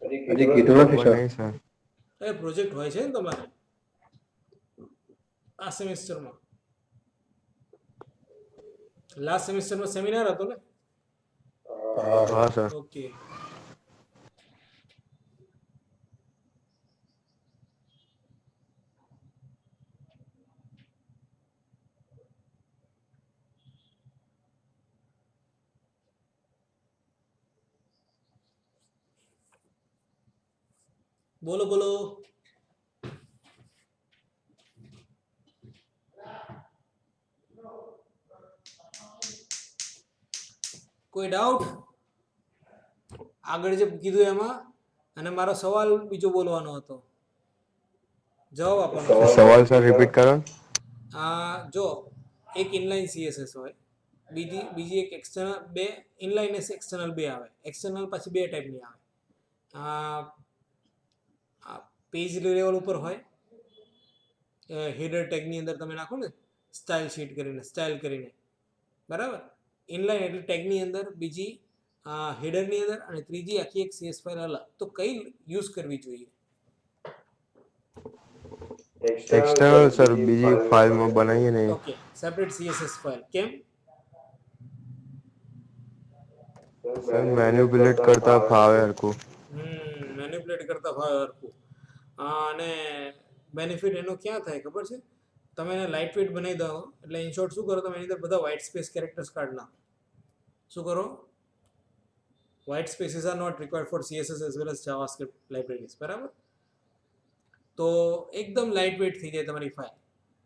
હજી કીધું નથી સર. નહીં સર. એ પ્રોજેક્ટ હોય છે ને તમારે આ સેમેસ્ટરમાં? લાસ્ટ સેમેસ્ટરમાં સેમિનાર હતો ને? हाँ सर. Okay. બોલો બોલો. કોઈ ડાઉટ આગળ જે કીધું એમાં? અને મારો સવાલ બીજો બોલવાનો હતો, જવાબ આપવાનો. સવાલ સર રિપીટ કરો. જો એક ઇનલાઇન સીએસએસ હોય, બીજી એક એક્સટર્નલ, બે ઇનલાઇન ને એક્સટર્નલ બે આવે. એક્સટર્નલ પછી બે ટાઈપની આવે. પેજ લેવલ ઉપર હોય, હેડર ટેગની અંદર તમે નાખો ને સ્ટાઇલ શીટ કરીને, સ્ટાઇલ કરીને, બરાબર. ઇનલાઇન એટલે ટેગની અંદર, બીજી હેડરની અંદર, અને ત્રીજી આખી એક સીએસ ફાઇલ અલગ. તો કઈ યુઝ કરવી જોઈએ? એક્સટર્નલ સર બીજી ફાઇલમાં બનાવીએ ને. Okay, separate CSS file. કેમ? સર મેન્યુપ્યુલેટ કરતા ફાવે હરખું. મેનિપ્યુલેટ કરતા ફાવે હરખું. અને બેનિફિટ એનો ક્યાં થાય ખબર છે? તમે એને લાઇટ વેઇટ બનાવી દો, એટલે ઇન શોર્ટ શું કરો તમે, એની અંદર બધા વ્હાઇટ સ્પેસ કેરેક્ટર્સ કાઢ નાખો. શું કરો? White spaces are not required for CSS as well as JavaScript libraries, બરાબર? તો એકદમ લાઇટ વેઇટ થઈ જાય તમારી ફાઇલ.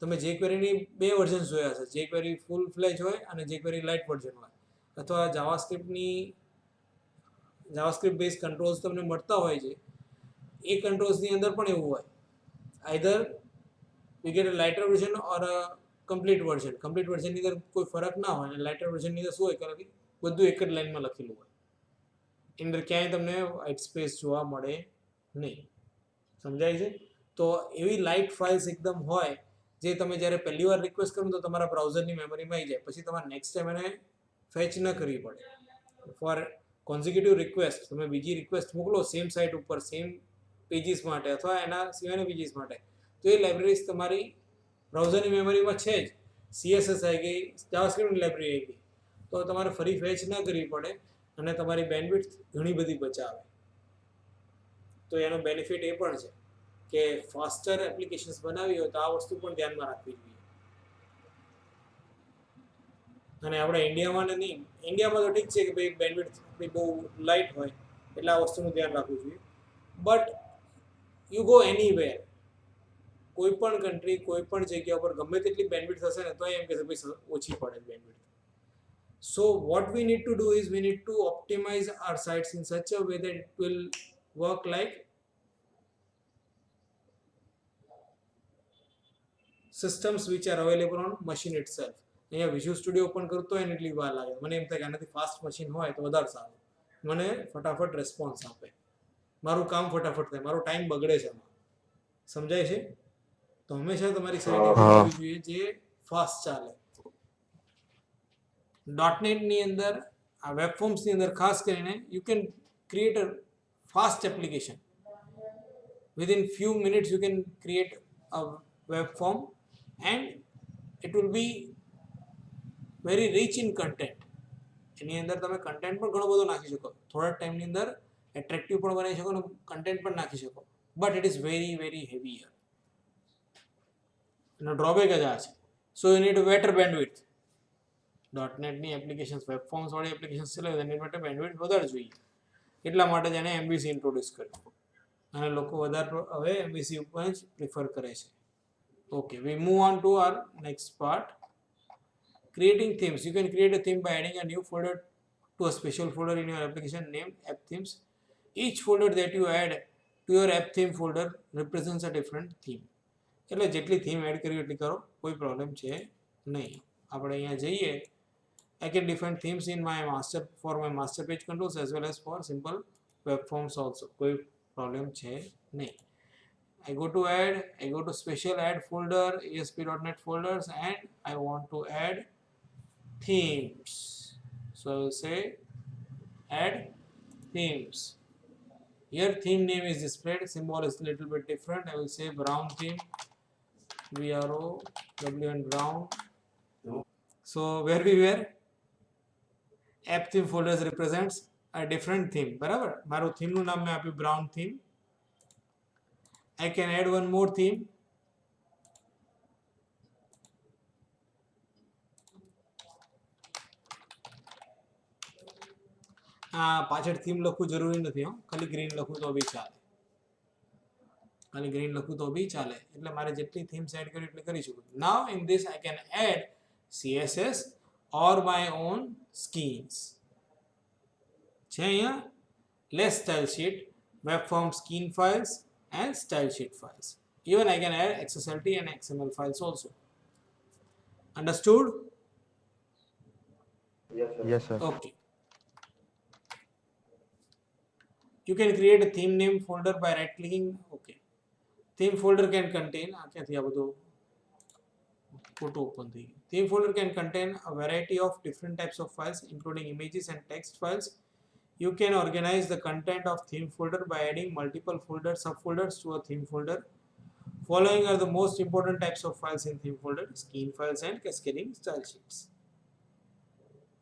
તમે jQueryની બે વર્ઝન જોયા હશે, jQuery ફૂલ ફ્લેજ હોય અને jQuery લાઇટ વર્ઝન હોય, અથવા જાવાસ્ક્રિપ્ટ બેઝ કંટ્રોલ્સ તમને મળતા હોય છે. એ કંટ્રોલ્સની અંદર પણ એવું હોય, either you get a lighter version or a complete version. Complete વર્ઝનની અંદર કોઈ ફરક ના હોય, અને લાઇટર વર્ઝનની અંદર શું હોય કે બધું એક જ લાઇનમાં લખેલું હોય, એની અંદર ક્યાંય તમને વ્હાઇટ સ્પેસ જોવા મળે નહીં. સમજાય છે? તો એવી લાઇટ ફાઇલ્સ એકદમ હોય, જે તમે જ્યારે પહેલી વાર રિક્વેસ્ટ કરો તો તમારા બ્રાઉઝરની મેમરીમાં આવી જાય, પછી તમારે નેક્સ્ટ ટાઈમ એને ફેચ ન કરવી પડે. ફોર કોન્ઝિક્યુટિવ રિક્વેસ્ટ તમે બીજી રિક્વેસ્ટ મોકલો સેમ સાઇટ ઉપર, સેમ પેજીસ માટે અથવા એના સિવાયના પેજીસ માટે, તો એ લાઇબ્રેરીઝ તમારી બ્રાઉઝરની મેમરીમાં છે જ. CSS આવી ગઈ, જાવાસ્ક્રિપ્ટની લાઇબ્રેરી આવી ગઈ, તો તમારે ફરી ફેચ ના કરવી પડે, અને તમારી બેન્ડવિડ્થ ઘણી બધી બચાવે. તો એનો બેનિફિટ એ પણ છે કે ફાસ્ટર એપ્લિકેશન્સ બનાવી હોય તો આ વસ્તુ પણ ધ્યાનમાં રાખવી જોઈએ. અને આપણે ઇન્ડિયામાં નહીં, ઇન્ડિયામાં તો ઠીક છે કે ભાઈ બેન્ડવિડ્થ આપણી બહુ લાઇટ હોય એટલે આ વસ્તુનું ધ્યાન રાખવું જોઈએ. બટ યુ ગો એનીવેર, કોઈ પણ કન્ટ્રી, કોઈ પણ જગ્યા ઉપર ગમે તેટલી બેન્ડવિડ્થ હશે ને તો એમ કહેશે ભાઈ ઓછી પડે bandwidth. So what we need to do is we need to optimize our sites in such a way that it will work like systems which are available on machine itself. અહીંયા visual studio open કરતો હોય ને એટલી વાર લાગે, મને એમ થાય કે આનાથી ફાસ્ટ મશીન હોય તો વધારે સારું, મને ફટાફટ રેસ્પોન્સ આપે, મારું કામ ફટાફટ થાય, મારો ટાઈમ બગડે છે એમાં. સમજાય છે? તો હંમેશા તમારી સાઇટ એવી હોવી જોઈએ જે ફાસ્ટ ચાલે. .NET ની અંદર, આ વેબ ફોર્મ્સની અંદર ખાસ કરીને you can create a fast application. Within few minutes you can create a web form and it will be very rich in content. એની અંદર તમે કન્ટેન્ટ પણ ઘણો બધો નાખી શકો, થોડા ટાઈમની અંદર એટ્રેક્ટિવ પણ બનાવી શકો અને કન્ટેન્ટ પણ નાખી શકો, but it is very very heavy. એનો ડ્રોબેક જ આ છે. So you need better bandwidth. .NETની એપ્લિકેશન્સ, વેબ ફોર્મ્સ વાળી એપ્લિકેશન્સ ચલાવે એની માટે બેન્ડવિડ્થ વધારે જોઈએ. એટલા માટે જ એને MVC ઇન્ટ્રોડ્યુસ કર્યું, અને લોકો વધારે હવે MVC ઉપર જ પ્રિફર કરે છે. Okay, we move on to our next part. Creating themes. You can create a theme by adding a new folder to a special folder in your application named app themes. Each folder that you add to your app theme folder represents a different theme. એટલે જેટલી theme add કરી એટલી કરો, કોઈ problem છે નહીં. આપણે અહીંયા જઈએ, I can define themes in my master, for my master page controls as well as for simple web forms also. કોઈ પ્રોબ્લેમ છે નહીં. I go to add, I go to special add folder, ASP.NET folders, and I want to add themes. So I will say add themes. Here theme name is displayed, symbol is a little bit different. I will say brown theme, BROWN brown. So where we were, app theme folders represents a different theme. બરાબર, મારું થીમનું નામ મેં આપ્યું brown theme. I can add one more theme. પાછળ theme લખવું જરૂરી નથી, ખાલી ગ્રીન લખું તો બી ચાલે. એટલે મારે જેટલી થીમ્સ એડ કરવી એટલી કરી શકું. Now in this I can add CSS or my own skins. છે અહીંયા less style sheet, web form skin files and style sheet files. Even I can add XSLT and XML files also. Understood? Yes, sir. Okay. You can create a theme name folder by right clicking. Okay. Theme folder can contain Theme folder can contain a variety of different types of files, including images and text files. You can organize the content of theme folder by adding multiple subfolders to a theme folder. Following are the most important types of files in theme folder: skin files and cascading style sheets.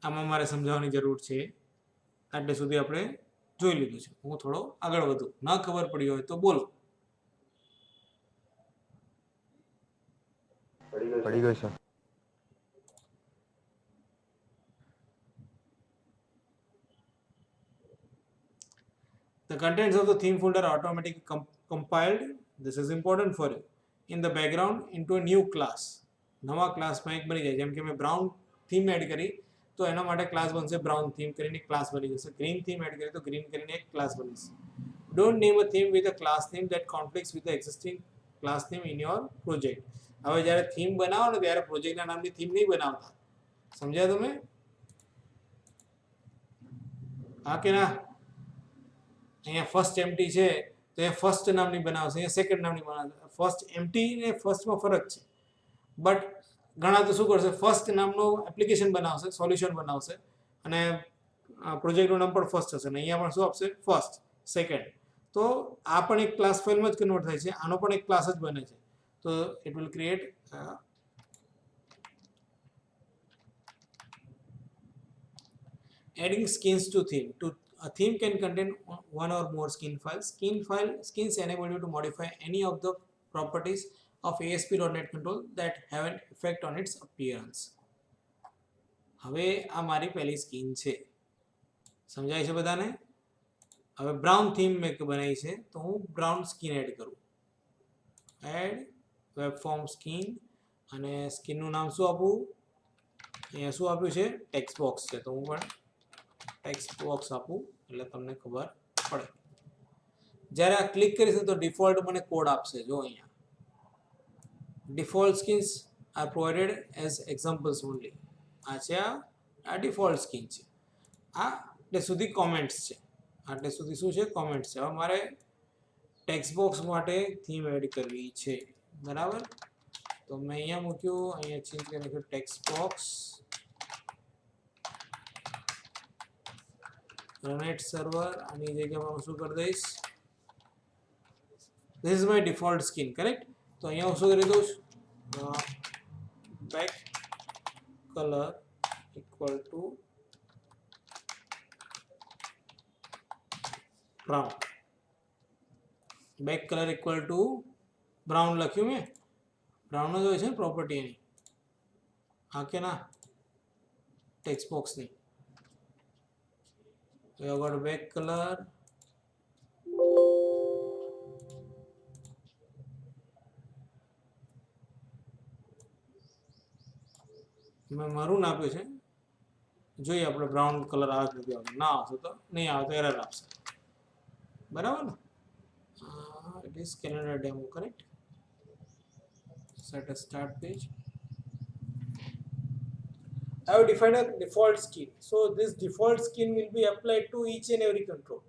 આમાં મારે સમજાવવાની જરૂર છે, આટલે સુધી આપણે જોઈ લીધું છે. હું થોડો આગળ વધું, ન ખબર પડી હોય તો બોલો. પડી ગયો sir. The contents of the theme folder are automatically compiled. This is important for you. In the background into a new class. નવા ક્લાસમાં એક બની જાય. જેમ કે મેં બ્રાઉન થીમ એડ કરી તો એના માટે ક્લાસ બનશે બ્રાઉન થીમ કરીને ક્લાસ બની જશે. ગ્રીન થીમ એડ કરી તો ગ્રીન કરીને એક ક્લાસ બનશે. Don't name a theme with a class name that conflicts with the existing class name in your project. હવે જ્યારે થીમ બનાવો ને ત્યારે પ્રોજેક્ટના નામની થીમ નહીં બનાવતા. સમજ્યા તમે? હા કે ના? અહીંયા ફર્સ્ટ એમ્પ્ટી છે તો એ ફર્સ્ટ નામની બનાવશે, અહીંયા સેકન્ડ નામની બનાવશે. ફર્સ્ટ એમ્પ્ટી ને ફર્સ્ટમાં ફરક છે. બટ ઘણા તો શું કરશે, ફર્સ્ટ નામનો એપ્લિકેશન બનાવશે, સોલ્યુશન બનાવશે અને પ્રોજેક્ટનું નામ પણ ફર્સ્ટ હશે. ને અહીંયા પણ શું આપશે? First, second. તો આ પણ એક ક્લાસ ફાઇલમાં જ કન્વર્ટ થાય છે, આનો પણ એક ક્લાસ જ બને છે. તો it will create adding skins to theme. A theme can contain one or more skin files. Skins enable you to modify any of the properties of ASP.NET Control that have an effect on its appearance. હવે આ મારી પહેલી skin છે, સમજાય છે બધાને? હવે brown theme મેં બનાવી છે તો હું બ્રાઉન સ્કીન એડ કરું. એડ વેબ ફોર્મ સ્કીન અને સ્કીનનું નામ શું આપું? અહીંયા શું આપ્યું છે? ટેક્સ્ટ બોક્સ છે, તો હું પણ ટેક્સ્ટ બોક્સ આપું એટલે તમને ખબર પડે. જ્યારે આ ક્લિક કરીશ તો ડિફોલ્ટ મને કોડ આપશે. જો અહીંયા default skins are provided as examples only. આ છે આ ડિફોલ્ટ સ્કીન છે. આટલે સુધી કોમેન્ટ્સ છે, આટલે સુધી શું છે? કોમેન્ટ્સ છે. હવે મારે ટેક્સ્ટ બોક્સ માટે થીમ એડ કરવી છે, બરાબર? તો મેં અહીંયા મૂક્યું, અહીંયા ચેન્જ કરી નાખ્યું ટેક્સ્ટ બોક્સ. રનેટ સર્વર આની જગ્યામાં હું શું કરી દઈશ? This is my default skin, correct? તો અહીંયા હું શું કરી દઉં છું? Back colour equal to brown. Back colour equal to brown લખ્યું મેં. બ્રાઉન જ હોય છે ને પ્રોપર્ટી એની, હા કે ના? ટેક્સ્ટ બોક્સની. We have got back color. મેં મરૂન આપ્યું છે, જોઈએ આપણે બ્રાઉન કલર આવે નથી આવતો. ના આવશે તો નહીં આવે તો એરર આપશે, બરાબર ને? It is calendar demo, correct? Set a start page. I have defined a default skin. So this default skin will be applied to each and every control.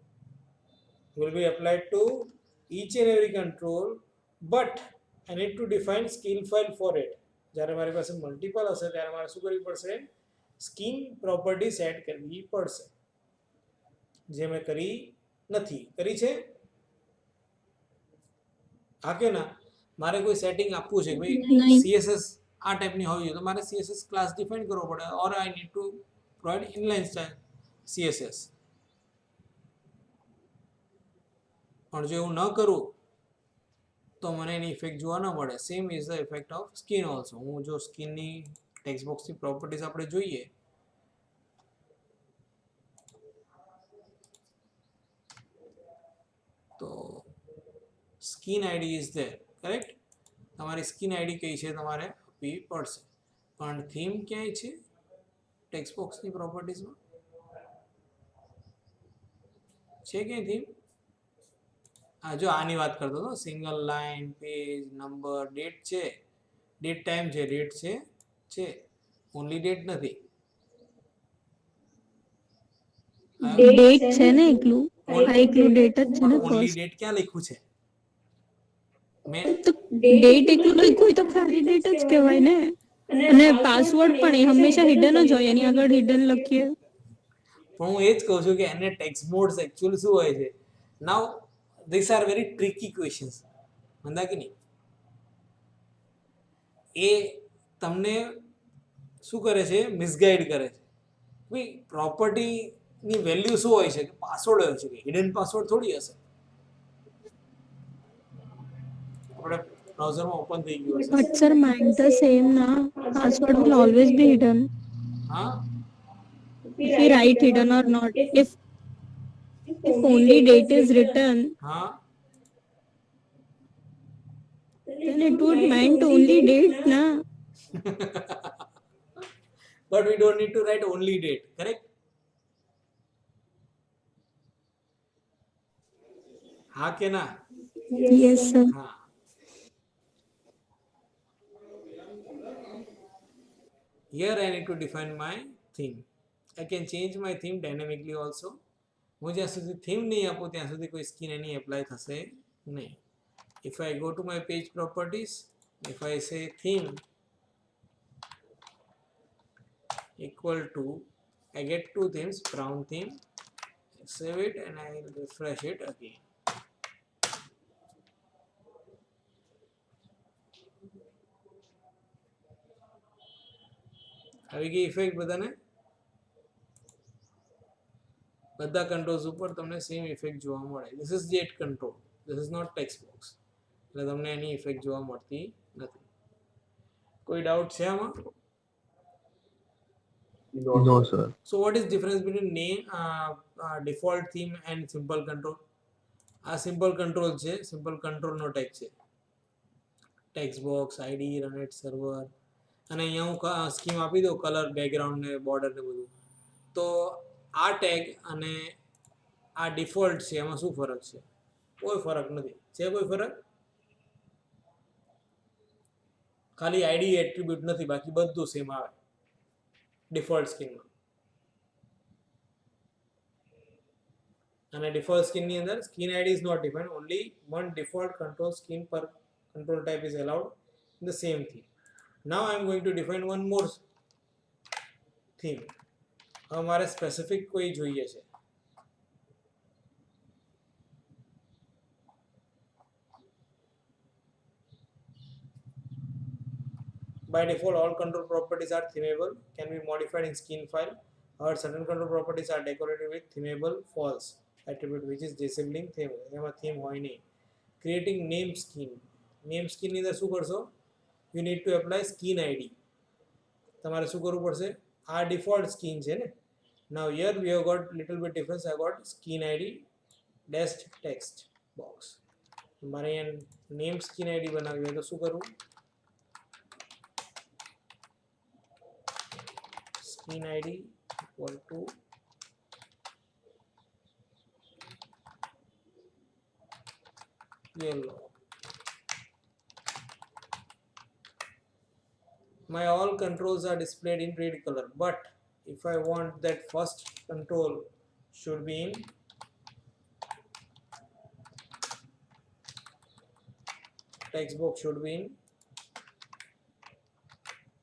But I need to define skin file for it. જ્યારે મારી પાસે multiple હશે ત્યારે મારે શું કરવી પડશે? Skin property set કરવી પડશે, જે મેં કરી નથી. કરી છે? હા કે ના? મારે કોઈ સેટિંગ આપવું છે ભાઈ, CSS આ ટાઈપની હોવી જોઈએ તો મારે CSS ક્લાસ ડિફાઇન કરવો પડે, or I need to provide inline style CSS. પણ જો એવું ન કરું તો મને એની ઇફેક્ટ જોવા ન મળે. Same is the effect of skin also. હું જો સ્કિનની ટેક્સ્ટ બોક્સની પ્રોપર્ટીઝ આપણે જોઈએ તો skin ID is there, correct? તમારી સ્કિન આઈડી કઈ છે તમારે આપવી પડશે. પણ થીમ ક્યાંય છે ટેક્સ્ટ બોક્સની પ્રોપર્ટીઝમાં? છે ક્યાંય થીમ? હા, જો આની વાત કરતો હતો, single line, page, number, date છે, ડેટ ટાઈમ છે, ડેટ છે, ઓનલી ડેટ નથી. ડેટ છે ને એકલું, આ એકલું ડેટ જ છે ને ઓનલી ફર્સ્ટ. ડેટ ક્યાં લખ્યું છે? મેં તો ડેટ એકલું લખ્યું હોય તો ખાલી ડેટ જ કહેવાય ને. અને પાસવર્ડ પણ એ હંમેશા હિડન જ હોય, એની આગળ હિડન લખીએ. પણ હું એ જ કહું છું કે એને ટેક્સ્ટ મોડ્સ એકચ્યુઅલી શું હોય છે? Now this are very tricky questions, Mandakini. એ તમને શું કરે છે? મિસગાઈડ કરે છે. ભાઈ પ્રોપર્ટીની વેલ્યુ શું હોય છે? કે પાસવર્ડ હોય છે, કે હિડન પાસવર્ડ થોડી હશે. આપણે બ્રાઉઝરમાં ઓપન થઈ ગયું હશે. But sir, mind the same na. Password will always be hidden. હા, If we write hidden or not. If only date is written, હા, then it would meant only date na. but we don't need to write only date, correct? હા કે ના? Yes sir. હા. Here I need to define my theme. I can change my theme dynamically also. હું જ્યાં સુધી theme નહીં આપું ત્યાં સુધી કોઈ સ્કીન એની એપ્લાય થશે નહીં. If I go to my page properties, if I say theme equal to, I get two themes, brown theme, save it and I will refresh it again. આવી ગઈ ઇફેક્ટ બધાને? બધા કંટ્રોલ્સ ઉપર તમને same effect જોવા મળે. This is jet control, this is not text box, એટલે તમને એની ઇફેક્ટ જોવા મળતી નથી. કોઈ ડાઉટ છે આમાં? No, sir. So what is difference between name, default theme and simple control? આ સિમ્પલ કંટ્રોલ છે, સિમ્પલ કંટ્રોલનો ટેગ છે. ટેક્સ્ટ બોક્સ, આઈડી, રનએટ સર્વર, અને અહીંયા હું સ્કીમ આપી દઉં, કલર, બેકગ્રાઉન્ડ ને બોર્ડર ને બધું. તો આ ટેગ અને આ ડિફોલ્ટ છે, એમાં શું ફરક છે? કોઈ ફરક નથી. છે કોઈ ફરક? ખાલી આઈડી એટ્રીબ્યુટ નથી, બાકી બધું સેમ આવે ડિફોલ્ટ સ્કીમમાં. અને ડિફોલ્ટ સ્કીનની અંદર skin ID is not defined, only one default control scheme પર control type is allowed in the same theme. Now I am going to define one more theme. હવે મારે સ્પેસિફિક કોઈ જોઈએ છે. By default, all control properties are themeable, can be modified in skin file. However, certain control properties are decorated with themeable false attribute, which is disabling theme. એમાં theme હોય નહીં. Creating name skin. Name skin ની અંદર શું કરશો? You need to apply skin ID. તમારે શું કરવું પડશે? આ default skin છે ને. Now here we have got little bit difference. I got skin ID dash text box. મારે અહીંયા name skin ID બનાવવી હોય તો શું કરવું? Skin ID equal to yellow. My all controls are displayed in red color, but if I want that first control should be in text box should be in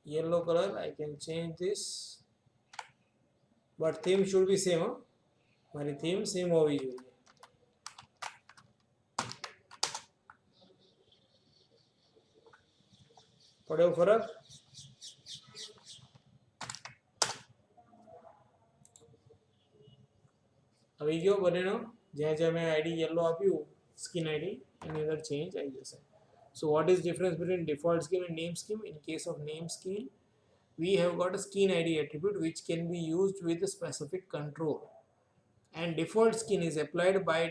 yellow color, I can change this, but theme should be same. મારી theme same હોવી જોઈએ. પડ્યો ફરક? આવી ગયો બનેનો જ્યાં જ્યાં મેં આઈડી યલો આપ્યું સ્કીન આઈડી એની અંદર ચેન્જ આવી જશે. So what is difference between default scheme and name scheme? In case of name scheme, we have got a skin ID attribute which can be used with a specific control, and default skin is applied by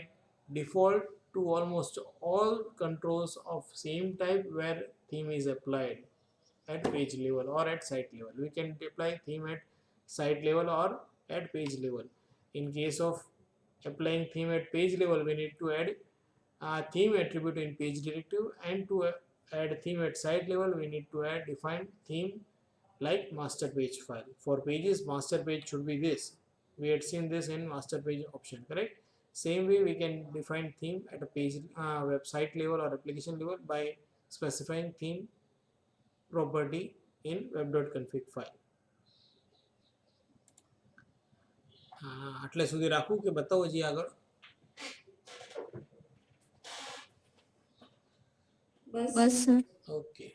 default to almost all controls of same type where theme is applied at page level or at site level. We can apply theme at site level or at page level. In case of applying theme at page level, we need to add theme attribute in page directive, and to add theme at site level we need to add define theme like master page file. For pages, master page should be this. We had seen this in master page option, correct? Same way we can define theme at a page website level or application level by specifying theme property in web.config file. આટલે સુધી રાખું કે બતાવો જી આગળ? બસ sir. Okay.